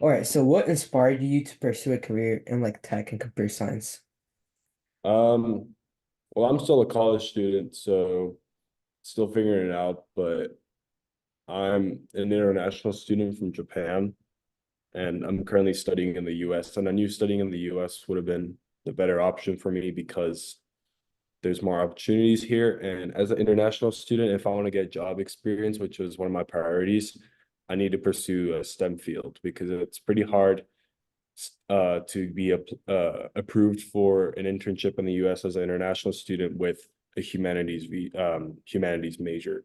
All right, so what inspired you to pursue a career in like tech and computer science? Um, well, I'm still a college student, so still figuring it out, but I'm an international student from Japan, and I'm currently studying in the US. And I knew studying in the US would have been the better option for me because there's more opportunities here. And as an international student, if I want to get job experience, which was one of my priorities, I need to pursue a STEM field because it's pretty hard to be approved for an internship in the US as an international student with a humanities major.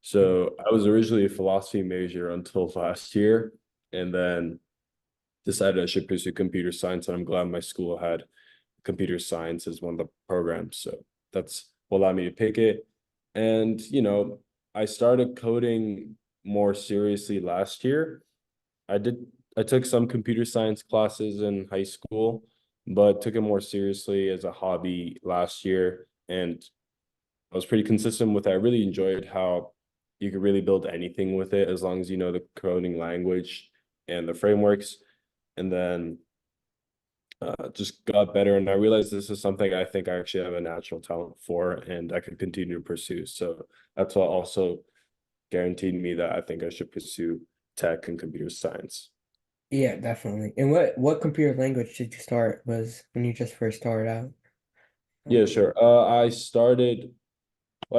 So I was originally a philosophy major until last year, and then decided I should pursue computer science. And I'm glad my school had computer science as one of the programs. So that's what allowed me to pick it. And, I started coding more seriously last year. I did I took some computer science classes in high school, but took it more seriously as a hobby last year. And I was pretty consistent with it. I really enjoyed how you could really build anything with it as long as you know the coding language and the frameworks. And then just got better. And I realized this is something I think I actually have a natural talent for and I could continue to pursue. So that's what also guaranteed me that I think I should pursue tech and computer science. Yeah, definitely. And what computer language did you start was when you just first started out? Yeah, sure. I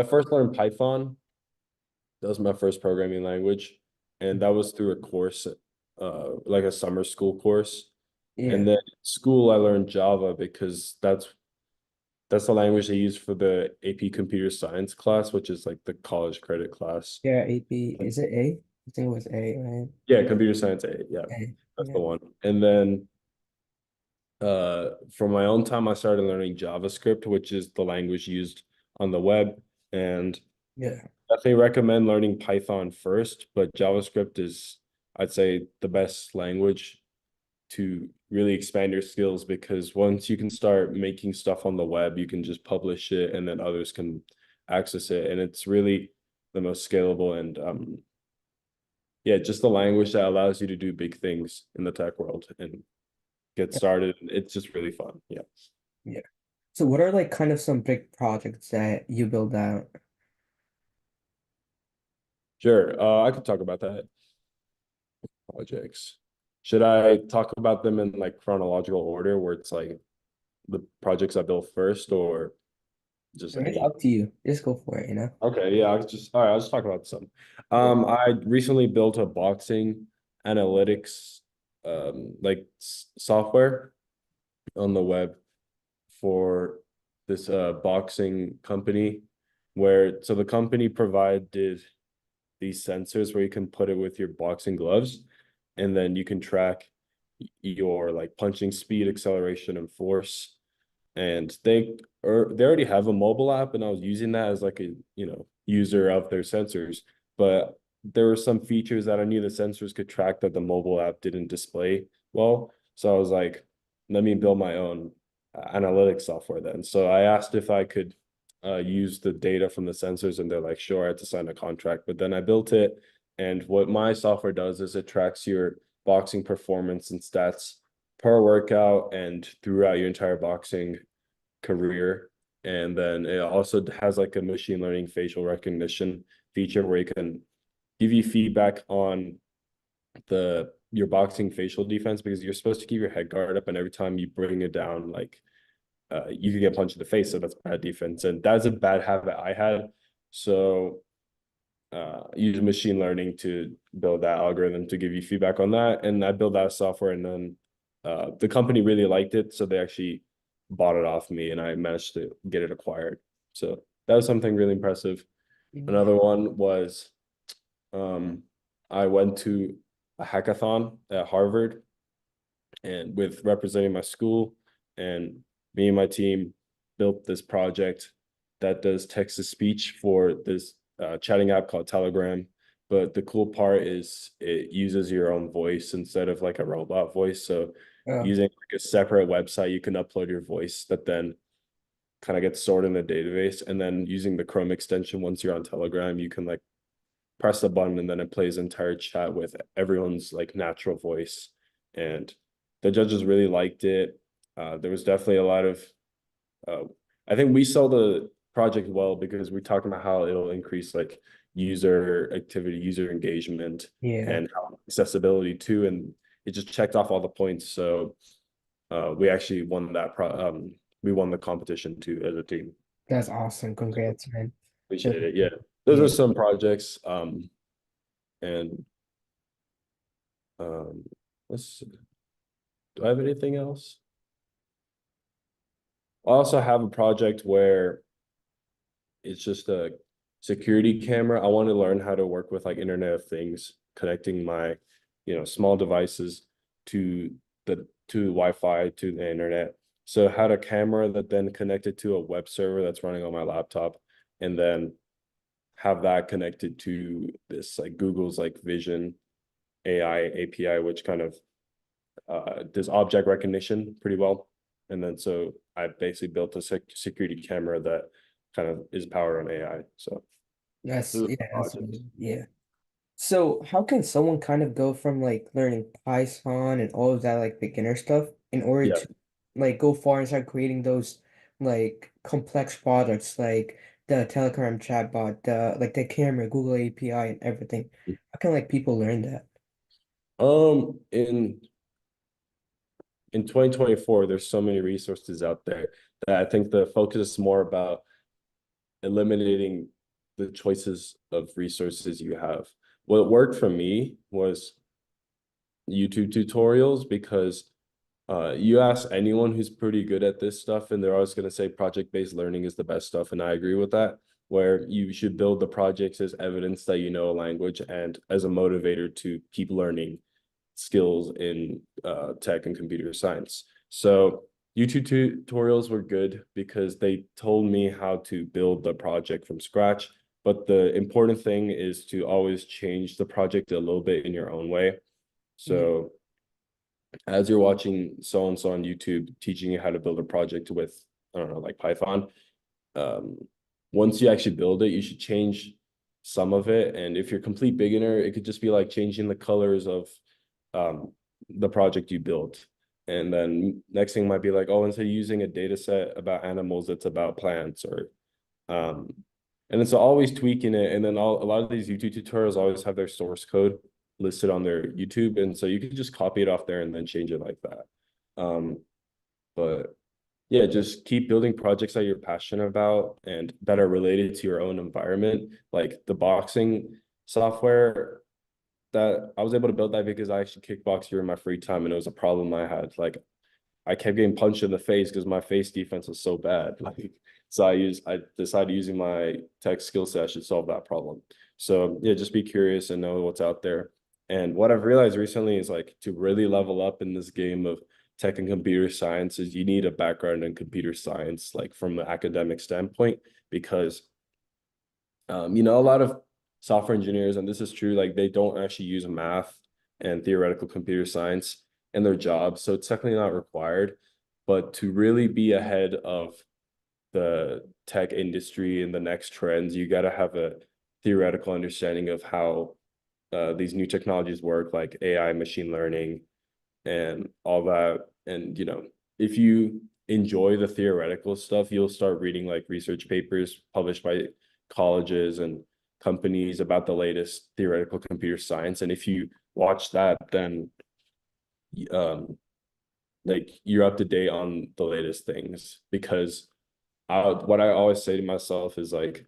first learned Python. That was my first programming language. And that was through a course, like a summer school course. And Yeah, then in school, I learned Java because that's the language they use for the AP Computer Science class, which is like the college credit class. yeah, AP. Is it A? I think it was A, right? Yeah, Computer Science A. Yeah, A. that's Yeah. the one. And then for my own time, I started learning JavaScript, which is the language used on the web. And Yeah. definitely recommend learning Python first, but JavaScript is, I'd say, the best language to really expand your skills because once you can start making stuff on the web, you can just publish it and then others can access it. And it's really the most scalable and yeah, just the language that allows you to do big things in the tech world and get started. It's just really fun. Yeah. Yeah. So what are like kind of some big projects that you build out? Sure. I could talk about that. Projects. Should I talk about them in like chronological order where it's like the projects I built first or just I mean, it's any? up to you. Just go for it, you know? Okay, yeah, all right, I'll just talk about some. Yeah. I recently built a boxing analytics software on the web for this boxing company where so the company provided these sensors where you can put it with your boxing gloves and then you can track your like punching speed, acceleration, and force. And they already have a mobile app, and I was using that as like a user of their sensors. But there were some features that I knew the sensors could track that the mobile app didn't display well. So I was like, let me build my own analytics software then. So I asked if I could use the data from the sensors, and they're like, sure. I had to sign a contract, but then I built it. And what my software does is it tracks your boxing performance and stats per workout and throughout your entire boxing career. And then it also has like a machine learning facial recognition feature where you can give you feedback on the your boxing facial defense because you're supposed to keep your head guard up and every time you bring it down like you could get punched in the face, so that's bad defense. And that's a bad habit I had. So use machine learning to build that algorithm to give you feedback on that. And I built that software and then the company really liked it. So they actually bought it off me and I managed to get it acquired. So that was something really impressive. Yeah. Another one was um, I went to a hackathon at Harvard and with representing my school and me and my team built this project that does text to speech for this chatting app called Telegram. But the cool part is it uses your own voice instead of like a robot voice. So Oh, using like a separate website, you can upload your voice that then kind of gets stored in a database. And then using the Chrome extension, once you're on Telegram, you can like press the button and then it plays entire chat with everyone's like natural voice and the judges really liked it. There was definitely a lot of uh, I think we saw the project well because we talked about how it'll increase like user activity, user engagement, Yeah, and how accessibility too. And it just checked off all the points. So we actually won we won the competition too as a team. that's awesome. So Congrats, man. So, appreciate it. Yeah. Those are yeah. some projects. And um let's see. Do I have anything else? I also have a project where it's just a security camera. I want to learn how to work with like Internet of Things, connecting my, small devices to Wi-Fi to the internet. So I had a camera that then connected to a web server that's running on my laptop, and then have that connected to this like Google's like Vision AI API, which kind of does object recognition pretty well. And then so I basically built a security camera that kind of is powered on AI. So That's those are yeah, the that's projects. amazing. Yeah. So how can someone kind of go from like learning Python and all of that like beginner stuff in order Yeah. to like go far and start creating those like complex products like the Telegram chatbot, the like the camera, Google API and everything? How can like people learn that? Um, in in 2024, there's so many resources out there that I think the focus is more about eliminating the choices of resources you have. What worked for me was YouTube tutorials because you ask anyone who's pretty good at this stuff, and they're always going to say project-based learning is the best stuff, and I agree with that. Where you should build the projects as evidence that you know a language and as a motivator to keep learning skills in tech and computer science. So YouTube tutorials were good because they told me how to build the project from scratch. But the important thing is to always change the project a little bit in your own way. Yeah. So as you're watching so and so on YouTube teaching you how to build a project with, I don't know, like Python, um, once you actually build it, you should change some of it. And if you're a complete beginner, it could just be like changing the colors of um, the project you built. And then next thing might be like, oh, instead of using a data set about animals, it's about plants or um, and it's always tweaking it. And then a lot of these YouTube tutorials always have their source code listed on their YouTube. And so you can just copy it off there and then change it like that. Um, but yeah, just keep building projects that you're passionate about and that are related to your own environment. Like the boxing software that I was able to build that because I actually kickboxed during my free time and it was a problem I had. Like I kept getting punched in the face because my face defense was so bad. Like, so I decided using my tech skill set, I should solve that problem. So yeah, just be curious and know what's out there. And what I've realized recently is like to really level up in this game of tech and computer science is you need a background in computer science, like from an academic standpoint, because a lot of software engineers, and this is true, like they don't actually use math and theoretical computer science in their jobs. So it's definitely not required. But to really be ahead of the tech industry and the next trends, you got to have a theoretical understanding of how these new technologies work, like AI, machine learning, and all that. And, if you enjoy the theoretical stuff, you'll start reading like research papers published by colleges and companies about the latest theoretical computer science. And if you watch that, then um, like you're up to date on the latest things because what I always say to myself is like,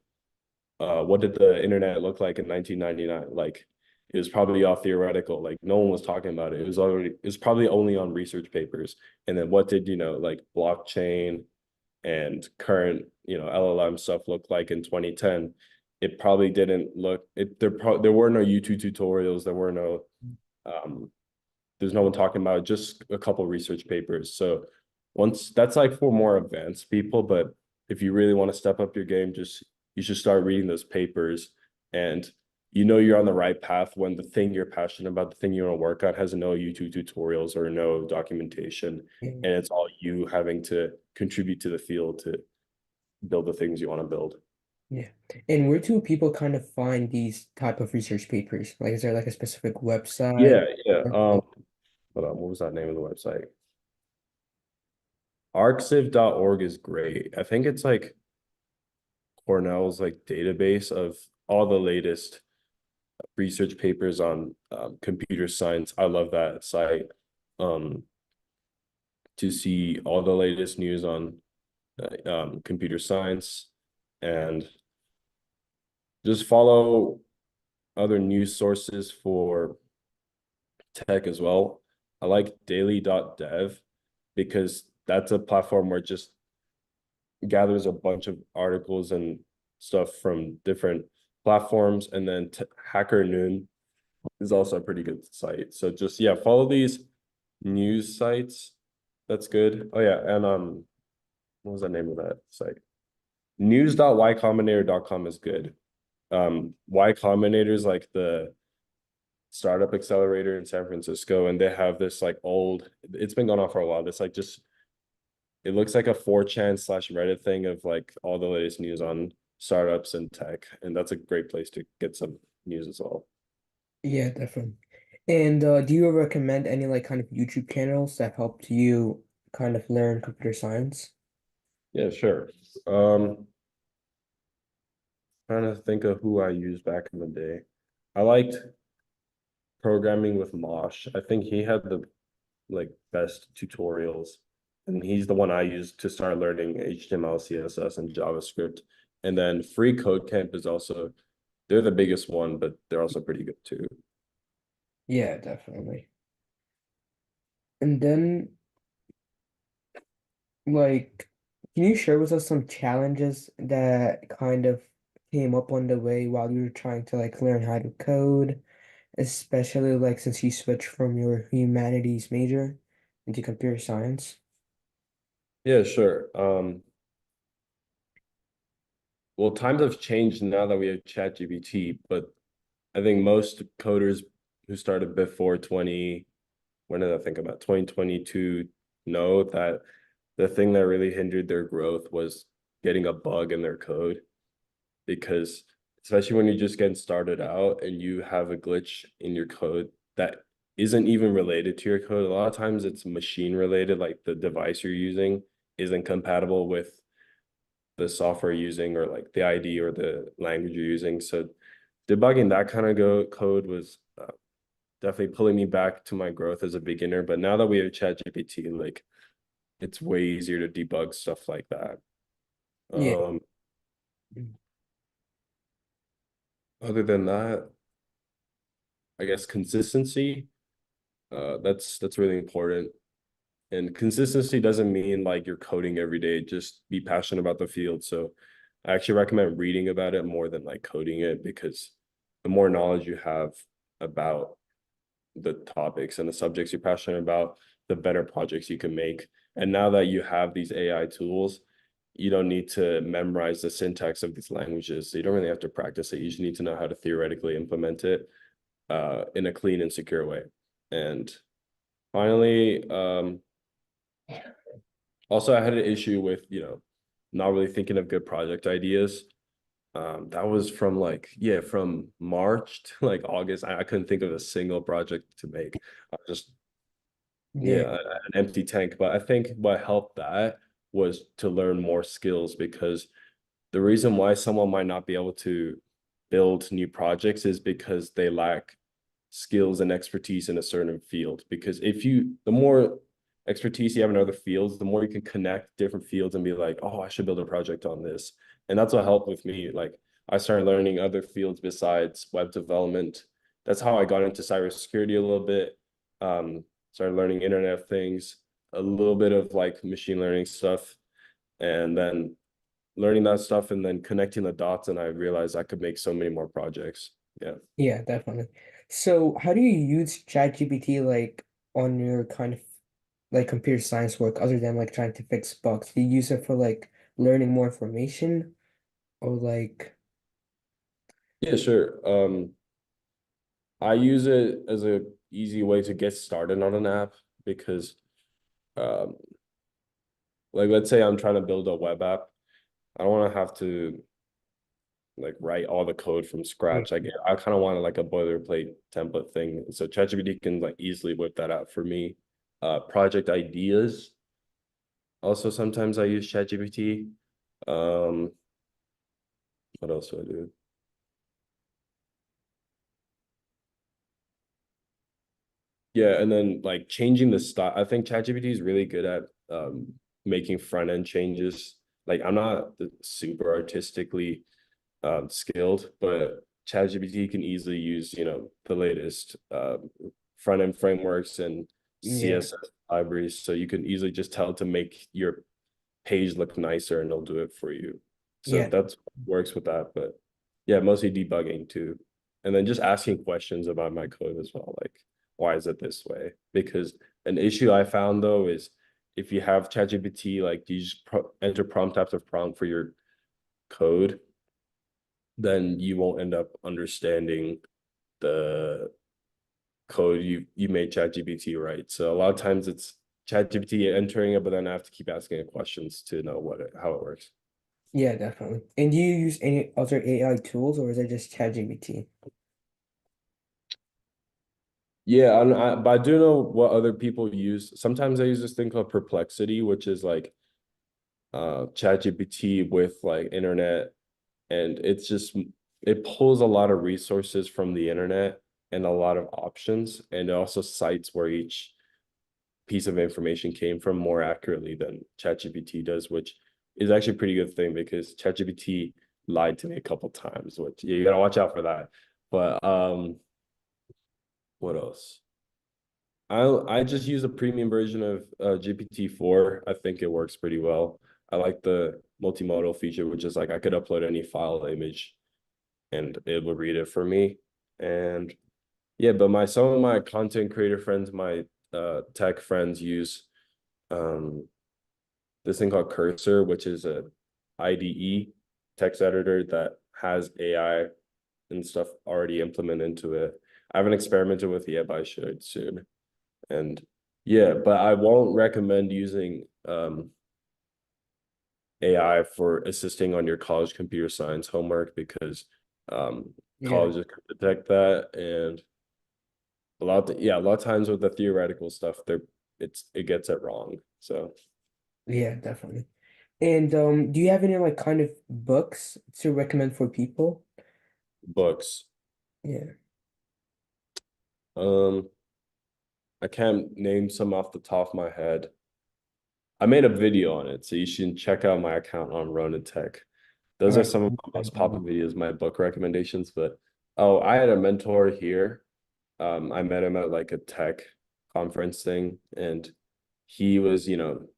what did the internet look like in 1999? Like it was probably all theoretical. Like no one was talking about it. It was probably only on research papers. And then what did, like blockchain and current, LLM stuff look like in 2010? It probably didn't look there were no YouTube tutorials, there were no um there's no one talking about it, just a couple research papers. So once that's like for more advanced people, but if you really want to step up your game, just you should start reading those papers and you're on the right path when the thing you're passionate about, the thing you want to work on has no YouTube tutorials or no documentation. Yeah. And it's all you having to contribute to the field to build the things you want to build. Yeah. And where do people kind of find these type of research papers? Like, is there like a specific website? Yeah, yeah. Hold on, what was that name of the website? Arxiv.org is great. I think it's like Cornell's like database of all the latest research papers on computer science. I love that site um, to see all the latest news on computer science and just follow other news sources for tech as well. I like daily.dev because that's a platform where it just gathers a bunch of articles and stuff from different platforms. And then Hacker Noon is also a pretty good site. So just, yeah, follow these news sites. That's good. Oh yeah, and what was the name of that site? News.ycombinator.com is good. Y Combinator is like the startup accelerator in San Francisco, and they have this like it's been going on for a while. This like just it looks like a 4chan slash Reddit thing of like all the latest news on startups and tech, and that's a great place to get some news as well. Yeah, definitely. And do you recommend any like kind of YouTube channels that helped you kind of learn computer science? Yeah, sure. Um, Trying to think of who I used back in the day. I liked programming with Mosh. I think he had the like best tutorials, and he's the one I used to start learning HTML, CSS, and JavaScript. And then Free Code Camp is also they're the biggest one, but they're also pretty good too. Yeah, definitely. And then like, can you share with us some challenges that kind of came up on the way while you were trying to like learn how to code, especially like since you switched from your humanities major into computer science? Yeah, sure. Well, times have changed now that we have ChatGPT, but I think most coders who started before 20, when did I think about 2022, know that the thing that really hindered their growth was getting a bug in their code. Because especially when you're just getting started out and you have a glitch in your code that isn't even related to your code, a lot of times it's machine related, like the device you're using isn't compatible with the software you're using or like the ID or the language you're using. So debugging that kind of code was definitely pulling me back to my growth as a beginner. But now that we have ChatGPT, like it's way easier to debug stuff like that. Yeah. Um, Other than that, I guess consistency, that's really important. And consistency doesn't mean like you're coding every day, just be passionate about the field. So I actually recommend reading about it more than like coding it because the more knowledge you have about the topics and the subjects you're passionate about, the better projects you can make. And now that you have these AI tools, you don't need to memorize the syntax of these languages. So you don't really have to practice it. You just need to know how to theoretically implement it in a clean and secure way. And finally, also I had an issue with, not really thinking of good project ideas. That was from like, yeah, from March to like August. I couldn't think of a single project to make. I just, Yeah. yeah, an empty tank. But I think what helped that was to learn more skills because the reason why someone might not be able to build new projects is because they lack skills and expertise in a certain field. Because the more expertise you have in other fields, the more you can connect different fields and be like, oh, I should build a project on this. And that's what helped with me. Like I started learning other fields besides web development. That's how I got into cybersecurity a little bit. Started learning Internet of Things, a little bit of like machine learning stuff, and then learning that stuff and then connecting the dots. And I realized I could make so many more projects. Yeah. Yeah, definitely. So how do you use ChatGPT like on your kind of like computer science work other than like trying to fix bugs? Do you use it for like learning more information or like Yeah, sure. I use it as a easy way to get started on an app because um like let's say I'm trying to build a web app. I don't want to have to like write all the code from Mm. scratch. I kind of wanted like a boilerplate template thing. So ChatGPT can like easily whip that out for me. Project ideas. Also, sometimes I use ChatGPT. Um, what else do I do? Yeah, and then like changing the style. I think ChatGPT is really good at making front end changes. Like I'm not super artistically skilled, but ChatGPT can easily use, the latest front end frameworks and Yeah, CSS libraries. So you can easily just tell it to make your page look nicer and it'll do it for you. So yeah, that's works with that. But yeah, mostly debugging too. And then just asking questions about my code as well. Like, why is it this way? Because an issue I found though is if you have ChatGPT, like you just enter prompt after prompt for your code, then you won't end up understanding the code you made ChatGPT right. So a lot of times it's ChatGPT entering it, but then I have to keep asking it questions to know how it works. yeah, definitely. And do you use any other AI tools or is it just ChatGPT? Yeah, but I do know what other people use. Sometimes I use this thing called Perplexity, which is like ChatGPT with like internet, and it pulls a lot of resources from the internet and a lot of options, and it also cites where each piece of information came from more accurately than ChatGPT does, which is actually a pretty good thing because ChatGPT lied to me a couple times, which you gotta watch out for that. But what else? I just use a premium version of GPT-4. I think it works pretty well. I like the multimodal feature, which is like I could upload any file image and it will read it for me. And yeah, but my some of my content creator friends, my tech friends use um this thing called Cursor, which is a IDE text editor that has AI and stuff already implemented into it. I haven't experimented with it yet, but I should soon. And yeah, but I won't recommend using AI for assisting on your college computer science homework because Yeah, colleges can detect that, and a lot of times with the theoretical stuff, it gets it wrong. So yeah, definitely. And do you have any like kind of books to recommend for people? books. Yeah. Um, I can't name some off the top of my head. I made a video on it, so you should check out my account on Ronan Tech. All Those are right. some of my most popular videos, my book recommendations. But oh, I had a mentor here. I met him at like a tech conference thing, and he was,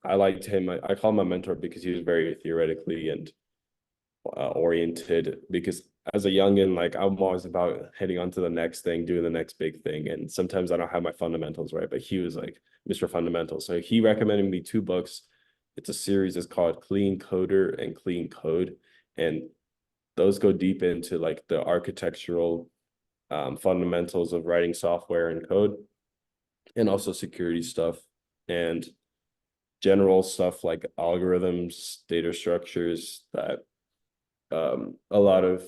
I liked him. I call him a mentor because he was very theoretically and oriented. Because as a youngin, like I'm always about heading on to the next thing, doing the next big thing, and sometimes I don't have my fundamentals right. But he was like Mr. Fundamental, so he recommended me two books. It's a series. It's called Clean Coder and Clean Code, and those go deep into like the architectural fundamentals of writing software and code, and also security stuff and general stuff like algorithms, data structures that a lot of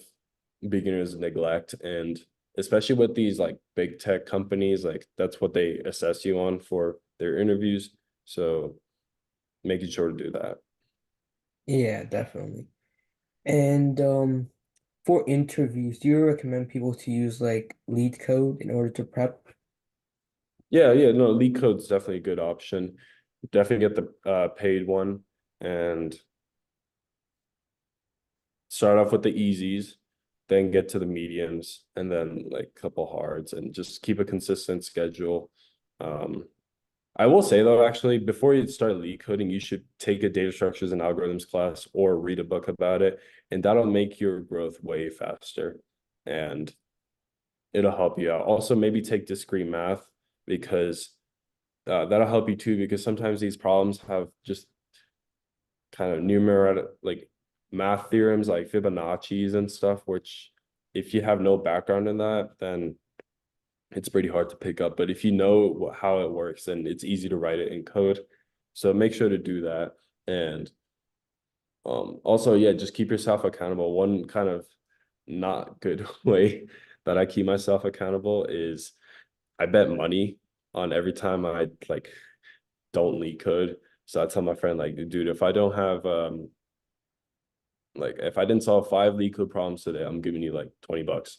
beginners neglect. And especially with these like big tech companies, like that's what they assess you on for their interviews. So making sure to do that. Yeah, definitely. And for interviews, do you recommend people to use like lead code in order to prep? Yeah, no, leak code's definitely a good option. Definitely get the paid one and start off with the easies, then get to the mediums, and then like a couple hards, and just keep a consistent schedule. Um, I will say though, actually, before you start lead coding, you should take a data structures and algorithms class or read a book about it, and that'll make your growth way faster, and it'll help you out. Also, maybe take discrete math because that'll help you too, because sometimes these problems have just kind of numeric like math theorems like Fibonacci's and stuff, which if you have no background in that, then it's pretty hard to pick up. But if you know how it works, then it's easy to write it in code. So make sure to do that. And also, yeah, just keep yourself accountable. One kind of not good way that I keep myself accountable is I bet money on every time I like don't leak code. So I tell my friend like, dude, if I don't have like if I didn't solve 5 leak code problems today, I'm giving you like $20.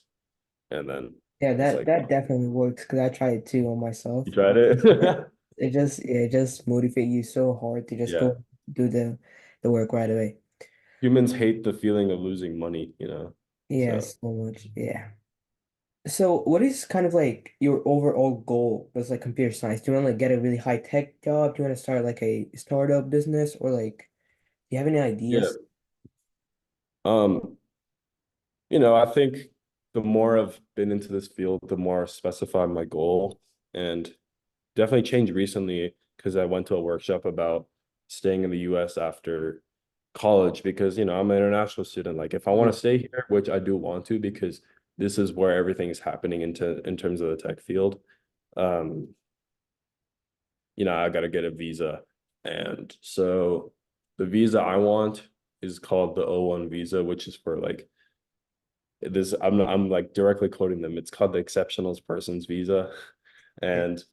And then Yeah, it's that like, that definitely works because I tried it too on myself. you tried it? It just motivate you so hard to just Yeah. go do the work right away. Humans hate the feeling of losing money, you know? Yeah, So so much. Yeah. So what is kind of like your overall goal with like computer science? Do you want to like get a really high tech job? Do you want to start like a startup business or like do you have any yeah. ideas? Um, I think the more I've been into this field, the more I specify my goal, and definitely changed recently because I went to a workshop about staying in the US after college because, I'm an international student. Like if I want Yeah. to stay here, which I do want to because this is where everything is happening in terms of the tech field. Um, I got to get a visa. And so the visa I want is called the O1 visa, which is for like this. I'm like directly quoting them. It's called the exceptionals persons visa. Yeah. And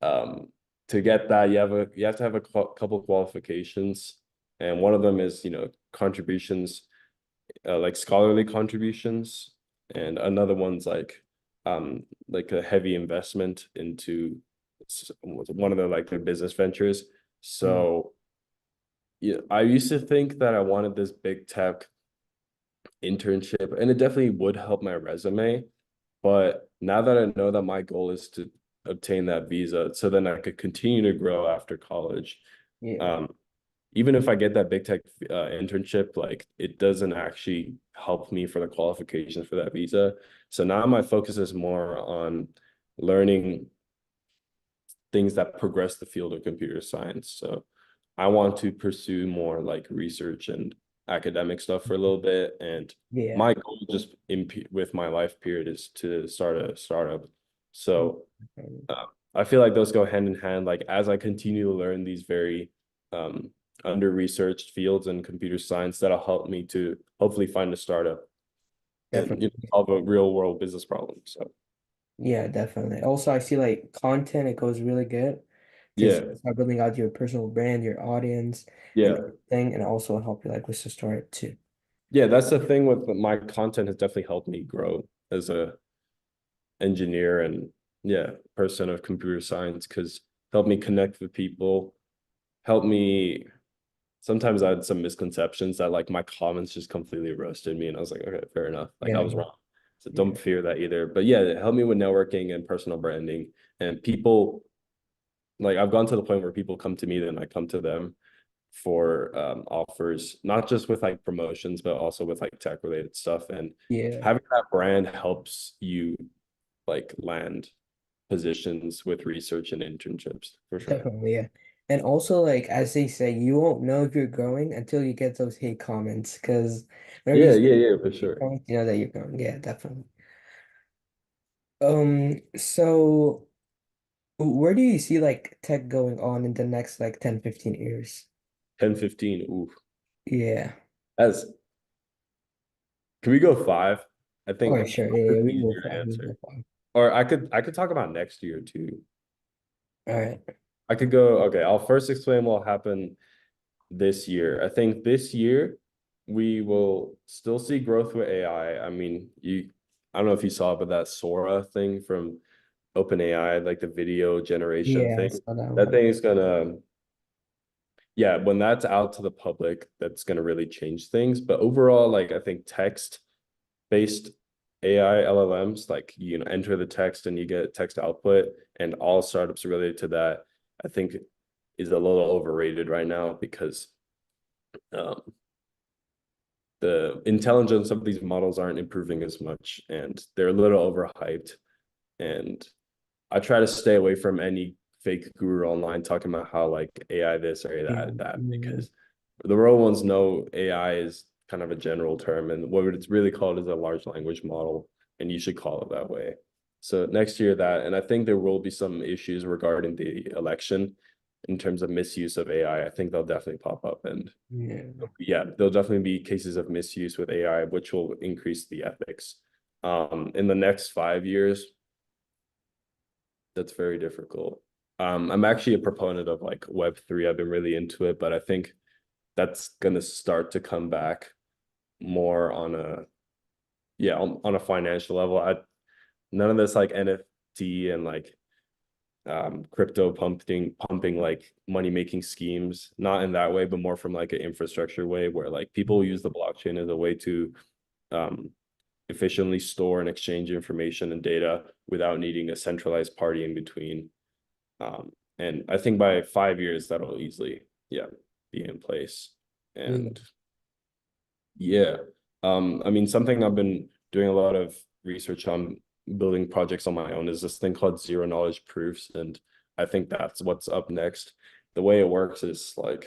um, to get that, you have to have a couple qualifications, and one of them is contributions, like scholarly contributions, and another one's like a heavy investment into one of the like the business ventures. Mm. So yeah, I used to think that I wanted this big tech internship, and it definitely would help my resume. But now that I know that my goal is to obtain that visa, so then I could continue to grow after college. Yeah. Um, Even if I get that big tech internship, like it doesn't actually help me for the qualifications for that visa. So now my focus is more on learning things that progress the field of computer science. So I want to pursue more like research and academic stuff for a little bit. And Yeah. my goal just with my life period is to start a startup. So Okay. I feel like those go hand in hand. Like as I continue to learn these very um, under researched fields in computer science, that'll help me to hopefully find a startup and Definitely. solve a real world business problem. So Yeah, definitely. Also, I see like content, it goes really good to yeah, start building out your personal brand, your audience, and yeah. everything, and also help you like with the start too. Yeah, that's the thing with my content has definitely helped me grow as a engineer and yeah, person of computer science because helped me connect with people, helped me sometimes I had some misconceptions that like my comments just completely roasted me and I was like, okay, fair enough. Like I Yeah, was wrong. So yeah, don't fear that either. But yeah, it helped me with networking and personal branding. And people like I've gone to the point where people come to me, then I come to them for offers, not just with like promotions, but also with like tech related stuff. And yeah, having that brand helps you like land positions with research and internships for sure. definitely, yeah. And also, like as they say, you won't know if you're growing until you get those hate comments. Because whenever you Yeah, see yeah, yeah, for hate sure. comments, you know that you're growing. Yeah, definitely. So where do you see like tech going on in the next like 10, 15 years? 10, 15. Ooh. Yeah. That's Can we go 5? I think Oh, 5 sure. Yeah, is yeah, an we can go easier five. We can answer. go five. Or I could talk about next year too. All right. I could go, okay, I'll first explain what happened this year. I think this year we will still see growth with AI. I mean, I don't know if you saw, but that Sora thing from OpenAI, like the video generation Yeah, I thing, saw that that one. thing is gonna, yeah, when that's out to the public, that's gonna really change things. But overall, like I think text-based AI LLMs, like enter the text and you get text output, and all startups related to that, I think is a little overrated right now because um, the intelligence of these models aren't improving as much and they're a little overhyped. And I try to stay away from any fake guru online talking about how like AI this or Yeah. AI that Mhm. because the real ones know AI is kind of a general term and what it's really called is a large language model and you should call it that way. So next year that, and I think there will be some issues regarding the election in terms of misuse of AI, I think they'll definitely pop up. And Yeah. yeah, there'll definitely be cases of misuse with AI, which will increase the ethics. In the next 5 years, that's very difficult. I'm actually a proponent of like Web3. I've been really into it, but I think that's gonna start to come back more on a yeah, on a financial level. None of this like NFT and like crypto pumping like money making schemes, not in that way, but more from like an infrastructure way where like people use the blockchain as a way to um efficiently store and exchange information and data without needing a centralized party in between. And I think by 5 years that'll easily, yeah, be in place. Yeah. And yeah, I mean, something I've been doing a lot of research on building projects on my own is this thing called zero knowledge proofs, and I think that's what's up next. The way it works is like,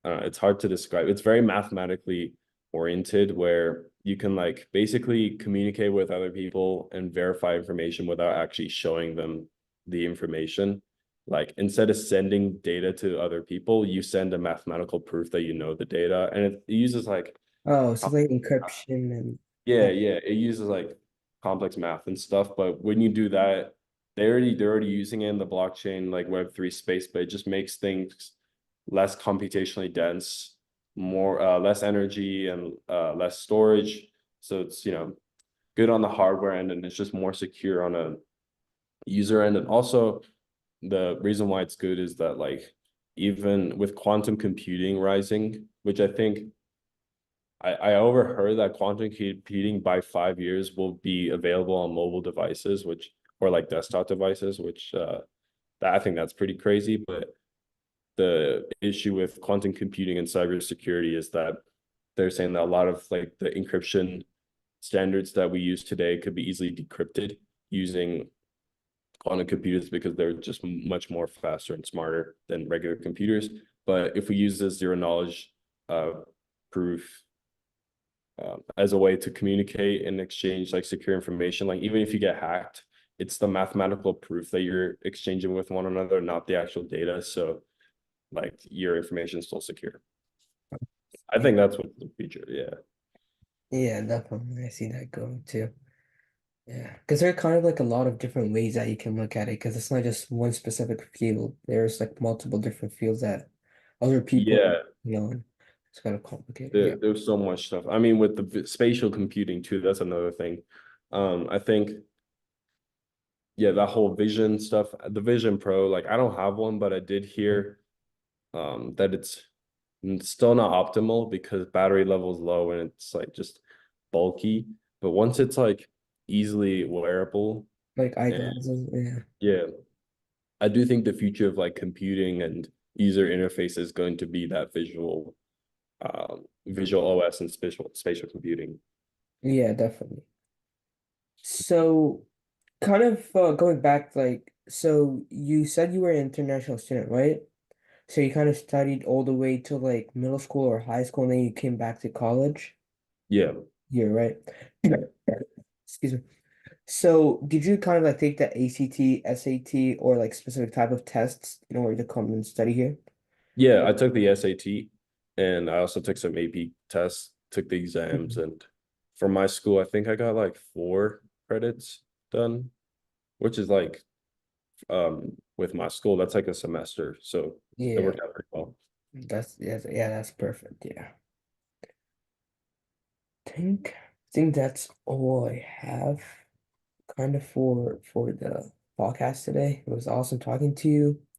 it's hard to describe. It's very mathematically oriented, where you can like basically communicate with other people and verify information without actually showing them the information. Like instead of sending data to other people, you send a mathematical proof that you know the data, and it uses like Oh, so like encryption and yeah, like yeah, it uses like complex math and stuff, but when you do that, they're already using it in the blockchain like Web3 space, but it just makes things less computationally dense, more less energy and less storage. So it's, good on the hardware end, and it's just more secure on a user end. And also the reason why it's good is that like even with quantum computing rising, which I think I overheard that quantum computing by 5 years will be available on mobile devices, which or like desktop devices, which that I think that's pretty crazy. But the issue with quantum computing and cybersecurity is that they're saying that a lot of like the encryption standards that we use today could be easily decrypted using quantum computers because they're just much more faster and smarter than regular computers. But if we use this zero knowledge proof as a way to communicate and exchange like secure information. Like even if you get hacked, it's the mathematical proof that you're exchanging with one another, not the actual data. So like your information is still secure. I think that's what the future. Yeah. yeah, definitely. I see that going too. Yeah, because there are kind of like a lot of different ways that you can look at it, because it's not just one specific field. There's like multiple different fields that other people, Yeah. and it's kind of complicated. Yeah. There's so much stuff. I mean, with the spatial computing too, that's another thing. I think, yeah, that whole vision stuff, the Vision Pro, like I don't have one, but I did hear that it's still not optimal because battery level is low and it's like just bulky. But once it's like easily wearable, Like and eyeglasses. Yeah. yeah, I do think the future of like computing and user interface is going to be that visual OS and spatial computing. Yeah, definitely. So kind of going back, like, so you said you were an international student, right? So you kind of studied all the way to like middle school or high school, and then you came back to college. Yeah. Yeah, right. Excuse me. So did you kind of like take the ACT, SAT, or like specific type of tests in order to come and study here? Yeah, I took the SAT and I also took some AP tests, took the exams, Mhm. and for my school, I think I got like 4 credits done, which is like with my school, that's like a semester. So it Yeah, worked out pretty well. that's perfect. Yeah. I think that's all I have kind of for the podcast today. It was awesome talking to you.